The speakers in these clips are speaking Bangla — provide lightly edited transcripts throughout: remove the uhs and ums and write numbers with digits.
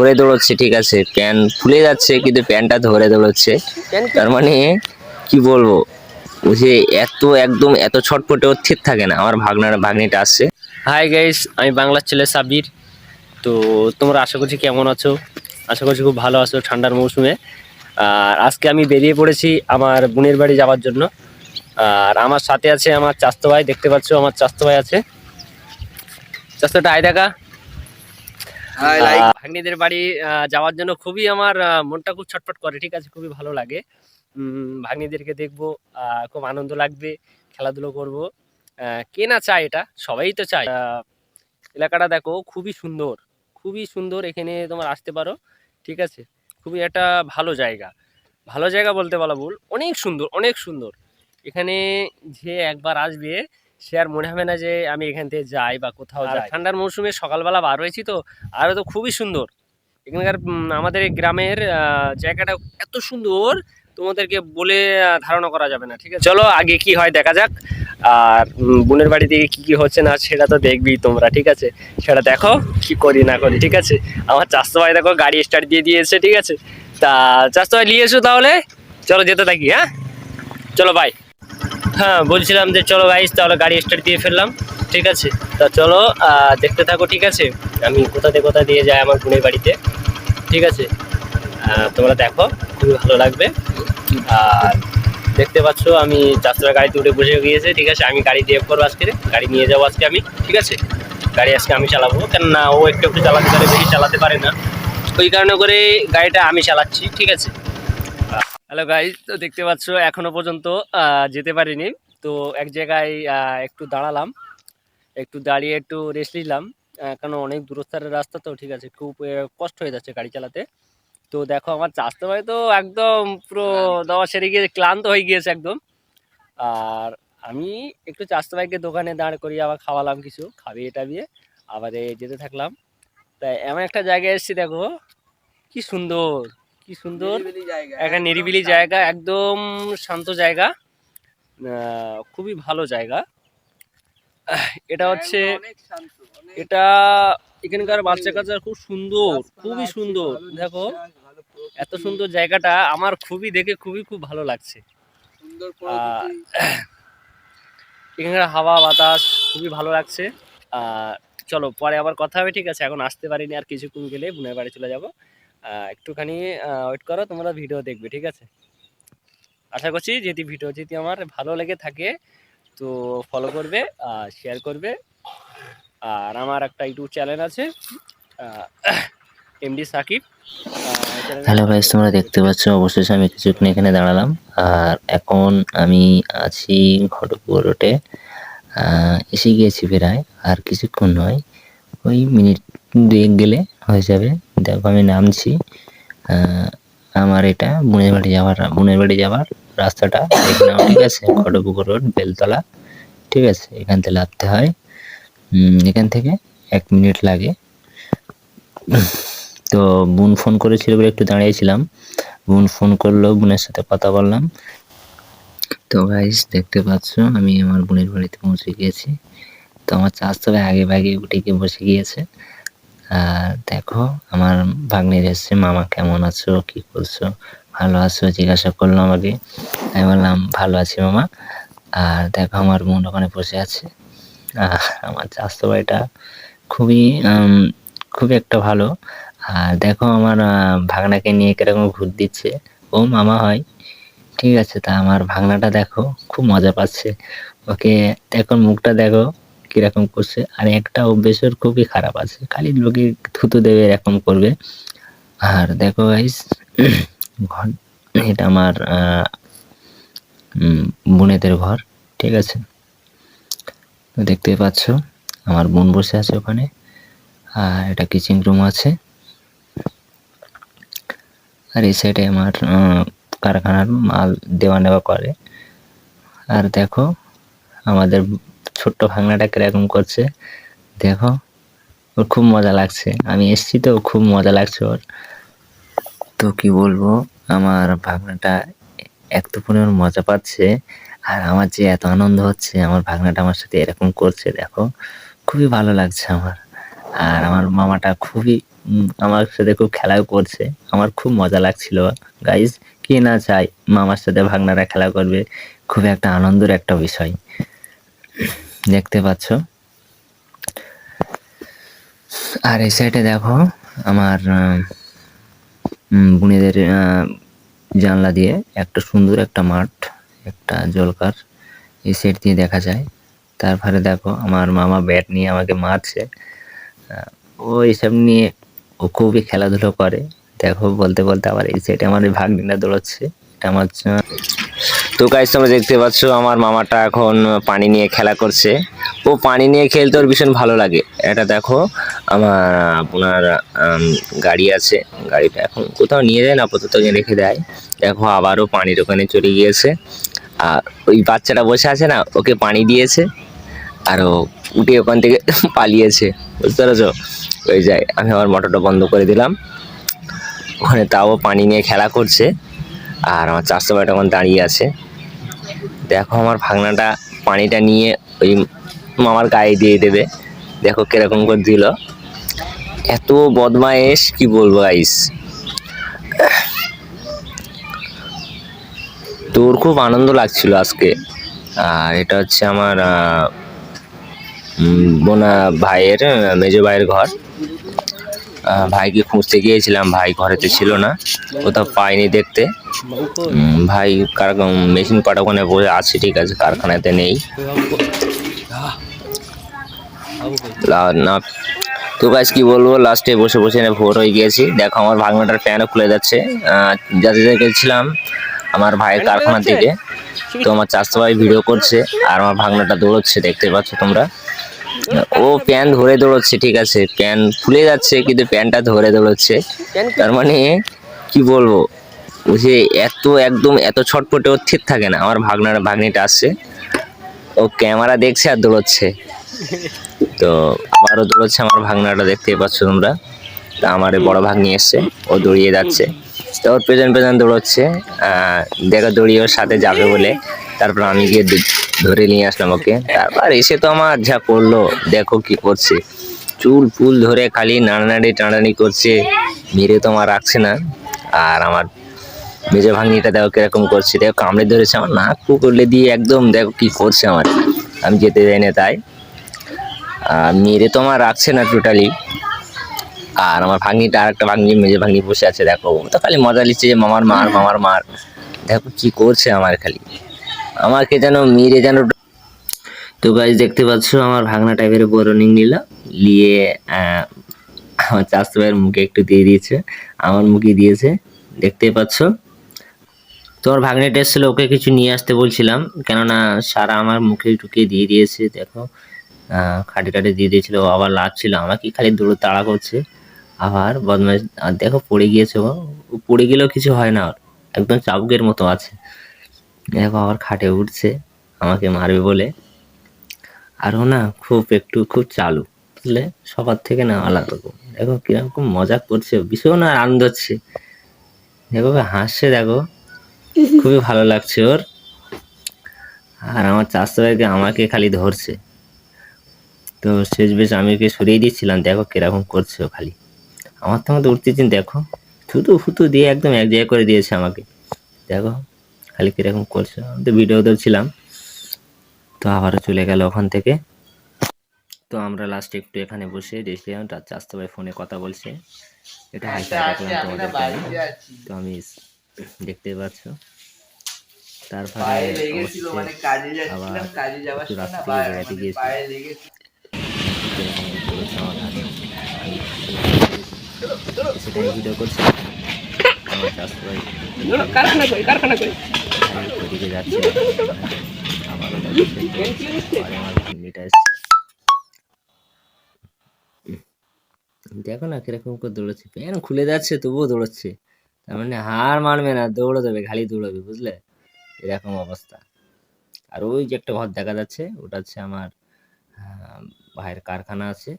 ধরে দৌড়চ্ছে, ঠিক আছে, প্যান্ট ফুলে যাচ্ছে কিন্তু প্যান্টটা ধরে দৌড়চ্ছে। তার মানে কি বলবো, ও যে এত একদম এত ছটপটে ওর ঠিক থাকে না। আমার ভাগ্নিটা আসছে। হাই গাইস, আমি বাংলার ছেলে সাব্বির। তো তোমরা আশা করছি কেমন আছো? আশা করছি খুব ভালো আছো ঠান্ডার মৌসুমে। আর আজকে আমি বেরিয়ে পড়েছি আমার বোনের বাড়ি যাওয়ার জন্য। আর আমার সাথে আছে আমার চাস্তো ভাই, দেখতে পাচ্ছ আমার চাস্তো ভাই আছে। চাস্তোটা আয় দেখা। ভাগ্নিদের বাড়ি যাওয়ার জন্য খুবই আমার মনটা খুব ছটফট করে, ঠিক আছে, খুবই ভালো লাগে। ভাগ্নিদেরকে দেখবো, খুব আনন্দ লাগবে, খেলাধুলো করবো। কে না চায় এটা, সবাই তো চায়। এলাকাটা দেখো খুবই সুন্দর, খুবই সুন্দর, এখানে তোমার আসতে পারো, ঠিক আছে। খুবই একটা ভালো জায়গা, ভালো জায়গা বলতে বলা ভুল, অনেক সুন্দর, অনেক সুন্দর। এখানে যে একবার আসবে সে আর মনে হবে না যে আমি এখান থেকে যাই বা কোথাও যাই। ঠান্ডার মৌসুমে সকালবেলা বার হয়েছি তো, আরও তো খুবই সুন্দর এখানকার। আমাদের এই গ্রামের জায়গাটা এত সুন্দর, তোমাদেরকে বলে ধারণা করা যাবে না, ঠিক আছে। চলো আগে কি হয় দেখা যাক। আর বোনের বাড়ি থেকে কি কি হচ্ছে না সেটা তো দেখবি তোমরা, ঠিক আছে, সেটা দেখো কি করি না করি, ঠিক আছে। আমার চাষতো ভাই দেখো গাড়ি স্টার্ট দিয়ে দিয়েছে, ঠিক আছে। তা চাষতো ভাই নিয়ে এসো তাহলে, চলো যেতে থাকি। হ্যাঁ চলো ভাই। হ্যাঁ বলছিলাম যে চলো গাইস, তাহলে গাড়ি স্টার্ট দিয়ে ফেললাম, ঠিক আছে। তা চলো দেখতে থাকো, ঠিক আছে, আমি কোথা দিয়ে যাই আমার বোনের বাড়িতে, ঠিক আছে। তোমরা দেখো, খুবই ভালো লাগবে। আর দেখতে পাচ্ছ আমি চাষরা গাড়িতে উঠে বসে গিয়েছে, ঠিক আছে। আমি গাড়ি ড্রাইভ করবো আজকে, গাড়ি নিয়ে যাবো আজকে আমি, ঠিক আছে। গাড়ি আজকে আমি চালাবো, কেননা ও একটু একটু চালাতে পারে, বেশি চালাতে পারে না, ওই কারণে করে গাড়িটা আমি চালাচ্ছি, ঠিক আছে। হ্যালো গাইজ, তো দেখতে পাচ্ছ এখনো পর্যন্ত যেতে পারিনি। তো এক জায়গায় একটু দাঁড়ালাম, একটু দাঁড়িয়ে একটু রেস্ট নিলাম, কারণ অনেক দূরত্বের রাস্তা তো, ঠিক আছে, খুব কষ্ট হয়ে যাচ্ছে গাড়ি চালাতে। তো দেখো আমার চাষতে ভাই তো একদম পুরো দাওয়া সেরে গিয়ে ক্লান্ত হয়ে গিয়েছে একদম। আর আমি একটু চাষতে ভাইকে দোকানে দাঁড় করিয়ে আবার খাওয়ালাম, কিছু খাবিয়ে টাবিয়ে আবার যেতে থাকলাম। তাই এমন একটা জায়গায় এসেছি, দেখো কি সুন্দর, কি সুন্দর একটা নিরিবিলি জায়গা, একদম শান্ত জায়গা, খুবই ভালো জায়গা। এটা হচ্ছে, এটা এখানকার বাচ্চা কাচ্চা খুব সুন্দর, খুবই সুন্দর। দেখো এত সুন্দর জায়গাটা আমার খুবই দেখে খুব ভালো লাগছে। এখানকার হাওয়া বাতাস খুবই ভালো লাগছে। চলো পরে আবার কথা হবে, ঠিক আছে। এখন আসতে পারিনি, আর কিছুক্ষণ গেলে বোনের বাড়ি চলে যাব। একটুখানি ওয়েট করো, তোমরা ভিডিও দেখবে, ঠিক আছে। আশা করছি যদি ভিডিও যদি আমার ভালো লেগে থাকে তো ফলো করবে, শেয়ার করবে। আর আমার একটা ইউটিউব চ্যানেল আছে, এমডি সাকিব। হ্যালো গাইস, তোমরা দেখতে পাচ্ছ অবশেষে আমি কিছুক্ষণ এখানে দাঁড়ালাম। আর এখন আমি আছি ঘটকপুর রোডে, এসে গিয়েছি প্রায়। আর কিছুক্ষণ নয়, ওই মিনিট দুয়েক গেলে হয়ে যাবে। দেখো আমি নামছি। আমার এটা বোনের বাড়ি যাওয়ার রাস্তাটা এখানে, ঠিক আছে। ঘটকপুর রোড, বেলতলা, ঠিক আছে। এখান থেকে নামতে হয়, এখান থেকে 1 মিনিট লাগে। তো বোন ফোন করেছিল বলে একটু দাঁড়িয়েছিলাম। বোন ফোন করলো, বোনের সাথে কথা বললাম। তো গাইস দেখতে পাচ্ছ আমি আমার বোনের বাড়িতে পৌঁছে গিয়েছি। তো আমার চাচাতো ভাই আগে ভাগে উঠে গিয়ে বসে গিয়েছে। আর দেখো আমার ভাগ্নির এসছে, মামা কেমন আছো, কি করছো, ভালো আছো জিজ্ঞাসা করলো আমাকে। আমি বললাম ভালো আছি মামা। আর দেখো আমার বোন ওখানে বসে আছে। আর আমার চাচাতো ভাইটা খুবই খুবই একটা ভালো। আর দেখো আমার ভাগনাকে নিয়ে কিরকম ঘুর দিচ্ছে, ও মামা হয়, ঠিক আছে। তা আমার ভাগনাটা দেখো খুব মজা পাচ্ছে, ওকে দেখো মুখটা দেখো কিরকম করছে। আর একটা অভ্যেসের খুবই খারাপ আছে, খালি লোকে থুতু দেবে এরকম করবে। আর দেখো গাইস, ঘর, এটা আমার বোনেদের ঘর, ঠিক আছে। দেখতে পাচ্ছ আমার বোন বসে আছে ওখানে। আর এটা কিচেন রুম আছে। আর এই সাইডে আমার কারখানার মাল দেওয়া নেওয়া করে। আর দেখো আমাদের ছোট্ট ভাগনাটা কিরকম করছে, দেখো ওর খুব মজা লাগছে। আমি এসছি তো খুব মজা লাগছে ওর। তো কি বলবো, আমার ভাগনাটা এক তো পরিমাণ মজা পাচ্ছে, আর আমার যে এত আনন্দ হচ্ছে আমার ভাগনাটা আমার সাথে এরকম করছে, দেখো খুবই ভালো লাগছে আমার। আর আমার মামাটা খুবই আমার সাথে খুব খেলাও করছে, আমার খুব মজা লাগছিল গাইস। কে না চায় মামার সাথে ভাগনারা খেলা করবে, খুব একটা আনন্দের একটা বিষয়। দেখতে পাচ্ছ, আর এই সাইডে দেখো আমার বোনেদের জানলা দিয়ে একটা সুন্দর একটা মাঠ, একটা জলকার এই সাইড দিয়ে দেখা যায়। তারপরে দেখো আমার মামা ব্যাট নিয়ে আমাকে মারছে, ও এইসব নিয়ে ও খুবই খেলাধুলো করে। দেখো বলতে বলতে আবার এই সাইডে আমার ওই ভাগ্নিটা দৌড়চ্ছে, এটা আমার তো গাইস তোমরা দেখতে পাচ্ছ আমার মামাটা এখন পানি নিয়ে খেলা করছে। ও পানি নিয়ে খেলতে ওর ভীষণ ভালো লাগে। এটা দেখো আমার আপনার গাড়ি আছে, গাড়িটা এখন কোথাও নিয়ে যায় না, আপাতত রেখে দেয়। দেখো আবারও পানির ওখানে চলে গিয়েছে, আর ওই বাচ্চাটা বসে আছে না, ওকে পানি দিয়েছে আর ও উঠে ওখান থেকে পালিয়েছে, বুঝতে পেরেছো? ওই যায়, আমি আমার মোটরটা বন্ধ করে দিলাম, ওখানে তাও পানি নিয়ে খেলা করছে। আর আমার চাষতো ভাইটা এখন দাঁড়িয়ে আছে। দেখো আমার ভাগনাটা পানিটা নিয়ে ওই মামার গায়ে দিয়ে দেবে, দেখো কিরকম করে দিল। এত বদমাইশ কি বলবো গাইস। তোর খুব আনন্দ লাগছিল আজকে। আর এটা হচ্ছে আমার বোনা ভাইয়ের, মেজো ভাইয়ের ঘর। ভাইকে খুঁজতে গিয়েছিলাম, ভাই ঘরেতে ছিল না, কোথাও পাইনি দেখতে। ভাই মেশিন পাটা ওখানে বসে আছে, ঠিক আছে, কারখানাতে নেই না। তো গাইস কি বলবো, লাস্টে বসে বসে ভোর হয়ে গিয়েছি। দেখো আমার ভাগনাটার প্যানও খুলে যাচ্ছে। যাতে গেছিলাম আমার ভাইয়ের কারখানা থেকে, তো আমার চাষতো ভাই ভিডিও করছে আর আমার ভাগনাটা দৌড়চ্ছে, দেখতে পাচ্ছ তোমরা। ও প্যান ধরে দৌড়চ্ছে, ঠিক আছে, প্যান ফুলে যাচ্ছে কিন্তু প্যানটা ধরে দৌড়চ্ছে। তার মানে কি বলবো, ও যে এত একদম এত ছটপটে ওর ঠিক থাকে না। আমার ভাগ্নিটা আসছে, ও ক্যামেরা দেখছে আর দৌড়চ্ছে। তো আবারও দৌড়চ্ছে আমার ভাগনাটা, দেখতেই পাচ্ছ তোমরা। তা আমার বড় ভাগ্নি এসছে, ও দৌড়িয়ে যাচ্ছে, তো ওর পেছন পেছন দৌড়চ্ছে। দেখো দৌড়িয়ে ওর সাথে যাবে বলে, তারপর আমি গিয়ে ধরে নিয়ে আসলাম ওকে। তারপর এসে তো আমার যা করলো, দেখো কি করছে, চুল ফুল ধরে খালি নাড়ানাড়ি টানানি করছে, মেরে তো আমার রাখছে না। আর আমার মেজো ভাগ্নিটা দেখো কিরকম করছে, দেখো কামড়ে ধরেছে আমার নাক পুকুরলে দিয়ে, একদম দেখো কি করছে আমার, আমি যেতে যাই না তাই। মেরে তো আমার রাখছে না টোটালি। আর আমার ভাগ্নিটা, আর একটা ভাগ্নি, মেজো ভাগ্নি বসে আছে, দেখো ও তো খালি মজা নিচ্ছে যে মামার মার মামার মার। দেখো কি করছে আমার, খালি আমাকে যেন মেরে যেন। তো গাইস দেখতে পাচ্ছ আমার ভাগনা টাইপের বরনিং নিল, নিয়ে আমার চাষতো ভাইয়ের মুখে একটু দিয়ে দিয়েছে, আমার মুখে দিয়েছে, দেখতেই পাচ্ছ। তোমার ভাগ্নিটা এসেছিল, ওকে কিছু নিয়ে আসতে বলছিলাম, কেননা সারা আমার মুখে টুকে দিয়ে দিয়েছে। দেখো খাটে টাটে দিয়ে দিয়েছিল, ও আবার লাগছিল আমাকে, খালি দৌড়ে তাড়া করছে। আবার বদমাইশ, আর দেখো পড়ে গিয়েছে ও, পড়ে গেলেও কিছু হয় না ওর, একদম চাবুকের মতো আছে। দেখো আবার খাটে উঠছে আমাকে মারবে বলে। আরও না খুব চালু, বুঝলে, সবার থেকে না আলাদা রকম। দেখো কিরকম মজা করছে, ভীষণ আর আনন্দ হচ্ছে। দেখো হাসছে, দেখো খুবই ভালো লাগছে ওর। আর আমার চাষতো ভাইকে আমাকে খালি ধরছে, তো শেষ বেশ আমি ওকে সরিয়ে দিচ্ছিলাম। দেখো কিরকম করছে ও, খালি আমার তো মতো উঠতেছেন, দেখো থুতু ফুতু দিয়ে একদম এক জায়গায় করে দিয়েছে আমাকে। দেখো খালি কিরকম করছে, আমি তো ভিডিও ধরছিলাম। তো আবারও চলে গেল ওখান থেকে। তো আমরা লাস্টে একটু এখানে বসে দেখলাম তার চাষতো ভাই ফোনে কথা বলছে, এটা হাইফাই দেখলাম তোমাদেরকে আমি। তো আমি দেখতে পাচ্ছ। তারপরে আবার একটু রাস্তা থেকে বেড়াতে গিয়েছি, কিরকম করেছে আমার হাতে, সেটাই ভিডিও করছি। আমার চাষতো ভাই ওইদিকে যাচ্ছে, আবারও দেখো আমার ভাগ্নিটা এসছে, দেখো না কিরকম করে দৌড়াচ্ছে, প্যান খুলে যাচ্ছে তবুও দৌড়াচ্ছে। তার মানে হার মানবে না, দৌড়ে দেবে, খালি দৌড়াবে, বুঝলে, এরকম অবস্থা। আর ওই যে একটা ঘর দেখা যাচ্ছে, ওটা হচ্ছে আমার ভাইয়ের কারখানা আছে।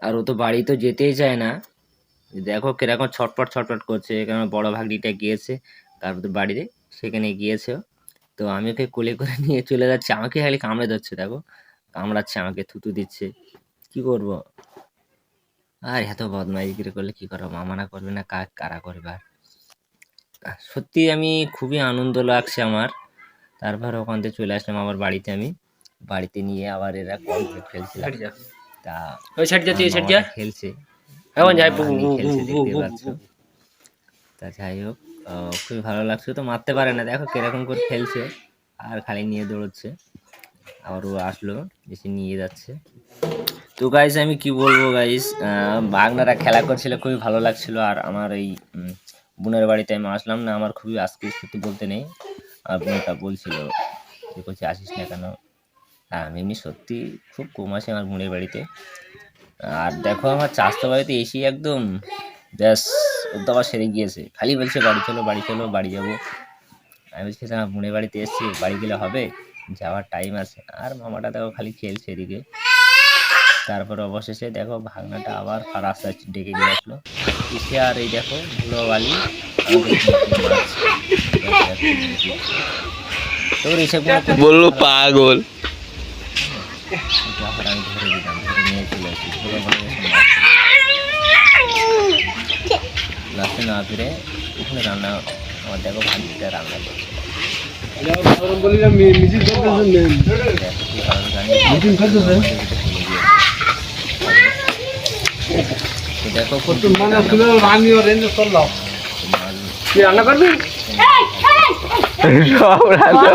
আর ও তো বাড়ি তো যেতেই চায় না, দেখো কিরকম ছটপট ছটপট করছে, কারণ বড় ভাগ্নিটা গিয়েছে তারপর বাড়িতে, সেখানে গিয়েছে ও। তো আমি ওকে কোলে করে নিয়ে চলে যাচ্ছি, আমাকে খালি কামড়ে ধরছে, দেখো কামড়াচ্ছে আমাকে, থুতু দিচ্ছে, কি করব। আর এত বদমাইশ করে করলে কি করবো, মামারা করবে না কারা করবে আর। সত্যি আমি খুবই আনন্দ লাগছে আমার। তারপর ওখান থেকে চলে আসলাম আবার বাড়িতে। আমি বাড়িতে নিয়ে আবার এরা কল খেলছিলাম, তা ওই সাইড যাচ্ছে, এই সাইড যা খেলছে, এখন যাই খেলছে দেখতে পাচ্ছ। তা যাই হোক, খুবই ভালো লাগছে। তো মারতে পারে না, দেখো কিরকম করে খেলছে আর খালি নিয়ে দৌড়চ্ছে। আবার ও আসলো, এসে নিয়ে যাচ্ছে। তো গাইস আমি কি বলবো গাইস, বাগনারা খেলা করছিল, খুবই ভালো লাগছিল। আর আমার এই বোনের বাড়িতে আমি আসলাম না, আমার খুবই আজকে সত্যি বলতে নেই। আর বোনটা বলছিল যে করছি আসিস না কেন। আমি এমনি সত্যি খুব কম আসি আমার বোনের বাড়িতে। আর দেখো আমার চাষতো বাড়িতে এসে একদম ব্যাস ওর আবার সেরে গিয়েছে, খালি বলছে বাড়ি চলো বাড়ি চলো, বাড়ি যাবো। আমি বলছি আমার বোনের বাড়িতে এসছি, বাড়ি গেলে হবে, যাওয়ার টাইম আছে। আর মামাটা দেখো খালি খেলছে এদিকে। তারপর অবশেষে দেখো ভাগনাটা আবার রাস্তায় ডেকে নিয়ে আসলো, এসে আর এই দেখো ধুলোবালি তোর এসব বললো পাগল। আমি ধরে দিলাম, ধরে নিয়ে চলে আসি লাস্টে না ফিরে ওখানে রান্না। আমার দেখো ভাগিটা রান্না করছে, দেখো রান্না করবি? সব রান্না